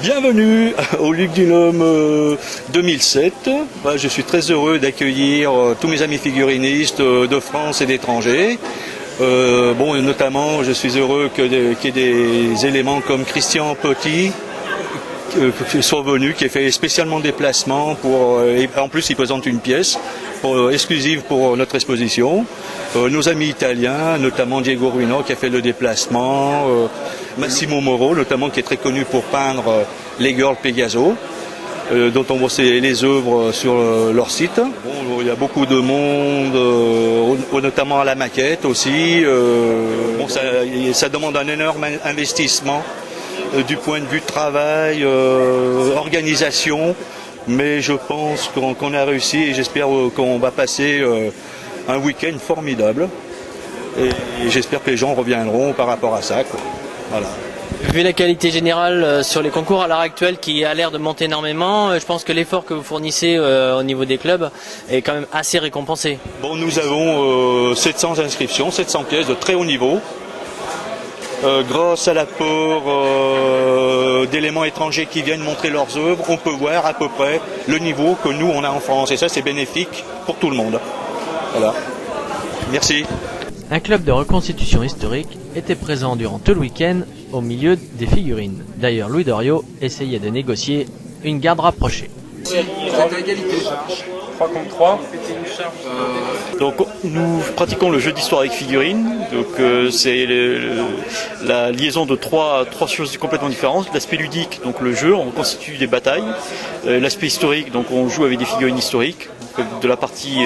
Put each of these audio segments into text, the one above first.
Bienvenue au Luc du Nôme 2007. Je suis très heureux d'accueillir tous mes amis figurinistes de France et d'étrangers. Notamment, je suis heureux qu'il y ait des éléments comme Christian Petit qui soit venu, qui ait fait spécialement déplacement et en plus il présente une pièce exclusive pour notre exposition. Nos amis italiens, notamment Diego Ruino qui a fait le déplacement, Massimo Moro notamment qui est très connu pour peindre les Girls Pegaso, dont on voit les œuvres sur leur site. Il y a beaucoup de monde, notamment à la maquette aussi. Ça demande un énorme investissement du point de vue travail, organisation, mais je pense qu'on a réussi et j'espère qu'on va passer un week-end formidable et j'espère que les gens reviendront par rapport à ça, quoi. Voilà. Vu la qualité générale sur les concours à l'heure actuelle qui a l'air de monter énormément, je pense que l'effort que vous fournissez au niveau des clubs est quand même assez récompensé. Nous avons 700 inscriptions, 700 pièces de très haut niveau. Grâce à l'apport d'éléments étrangers qui viennent montrer leurs œuvres, on peut voir à peu près le niveau que nous on a en France. Et ça c'est bénéfique pour tout le monde. Voilà. Merci. Un club de reconstitution historique était présent durant tout le week-end au milieu des figurines. D'ailleurs, Louis Doriot essayait de négocier une garde rapprochée. Égalité. 3 contre 3. Donc nous pratiquons le jeu d'histoire avec figurines. Donc c'est la liaison de trois choses complètement différentes. L'aspect ludique, donc le jeu, on constitue des batailles. L'aspect historique, donc on joue avec des figurines historiques. De la partie,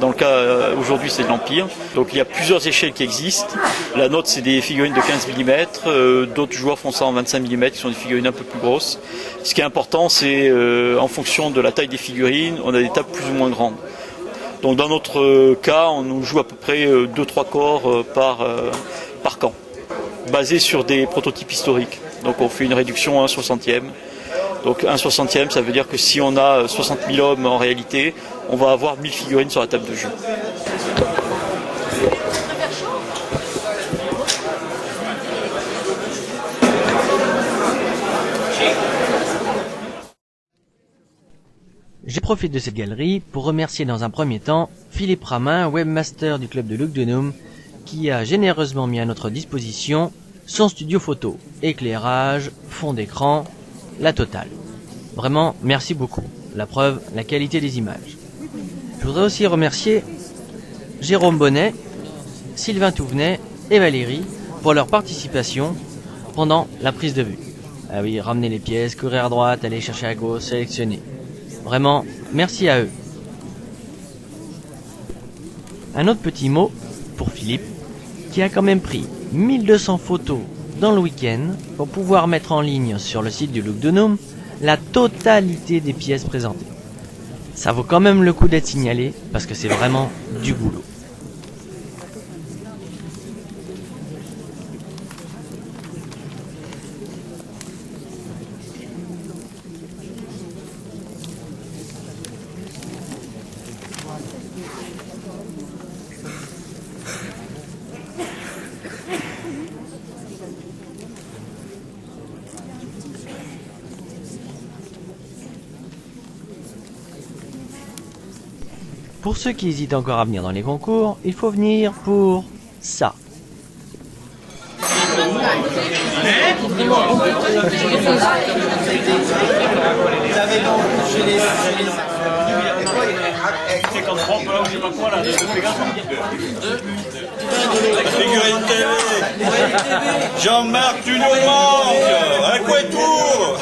dans le cas aujourd'hui c'est de l'Empire. Donc il y a plusieurs échelles qui existent. La nôtre c'est des figurines de 15 mm, d'autres joueurs font ça en 25 mm qui sont des figurines un peu plus grosses. Ce qui est important c'est en fonction de la taille des figurines, on a des tables plus ou moins grandes. Donc dans notre cas on joue à peu près 2-3 corps par camp, basé sur des prototypes historiques. Donc on fait une réduction à 1/60e. Donc 1/60e, ça veut dire que si on a 60 000 hommes en réalité, on va avoir 1000 figurines sur la table de jeu. Je profite de cette galerie pour remercier dans un premier temps Philippe Ramin, webmaster du club de Luc de Nôme, qui a généreusement mis à notre disposition son studio photo, éclairage, fond d'écran, la totale. Vraiment, merci beaucoup. La preuve, la qualité des images. Je voudrais aussi remercier Jérôme Bonnet, Sylvain Touvenet et Valérie pour leur participation pendant la prise de vue. Ah oui, ramener les pièces, courir à droite, aller chercher à gauche, sélectionner. Vraiment, merci à eux. Un autre petit mot pour Philippe, qui a quand même pris 1200 photos dans le week-end pour pouvoir mettre en ligne sur le site du Luc de Nôme la totalité des pièces présentées. Ça vaut quand même le coup d'être signalé parce que c'est vraiment du boulot. Pour ceux qui hésitent encore à venir dans les concours, il faut venir pour ça. Jean-Marc, tu nous manques. Un couette-tour.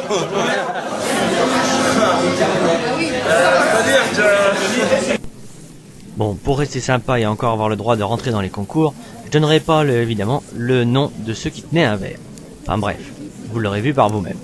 Bon, pour rester sympa et encore avoir le droit de rentrer dans les concours, je donnerai pas évidemment le nom de ceux qui tenaient un verre. Enfin bref, vous l'aurez vu par vous-même.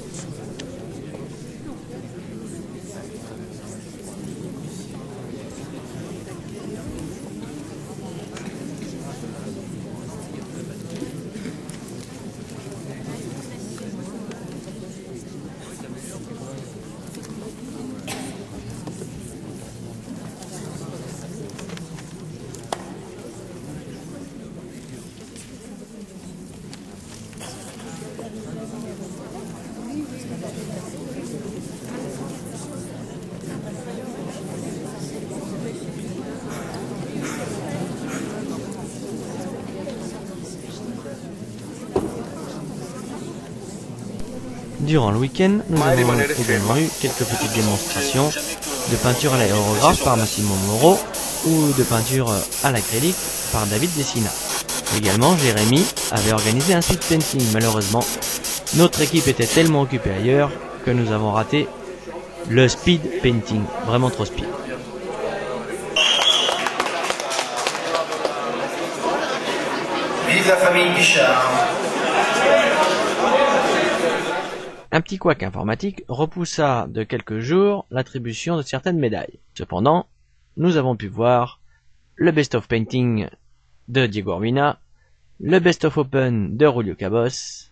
Durant le week-end, nous avons également eu quelques petites démonstrations de peinture à l'aérographe par Massimo Moro ou de peinture à l'acrylique par David Dessina. Également, Jérémy avait organisé un speed painting. Malheureusement, notre équipe était tellement occupée ailleurs que nous avons raté le speed painting. Vraiment trop speed. Vive la famille Pichard. Un petit couac informatique repoussa de quelques jours l'attribution de certaines médailles. Cependant, nous avons pu voir le Best of Painting de Diego Urbina, le Best of Open de Julio Cabos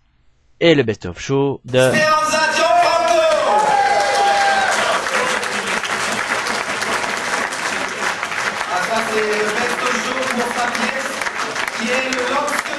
et le Best of Show de Speranza Gianfranco. Ah, ça c'est le best of show pour sa pièce qui est le lance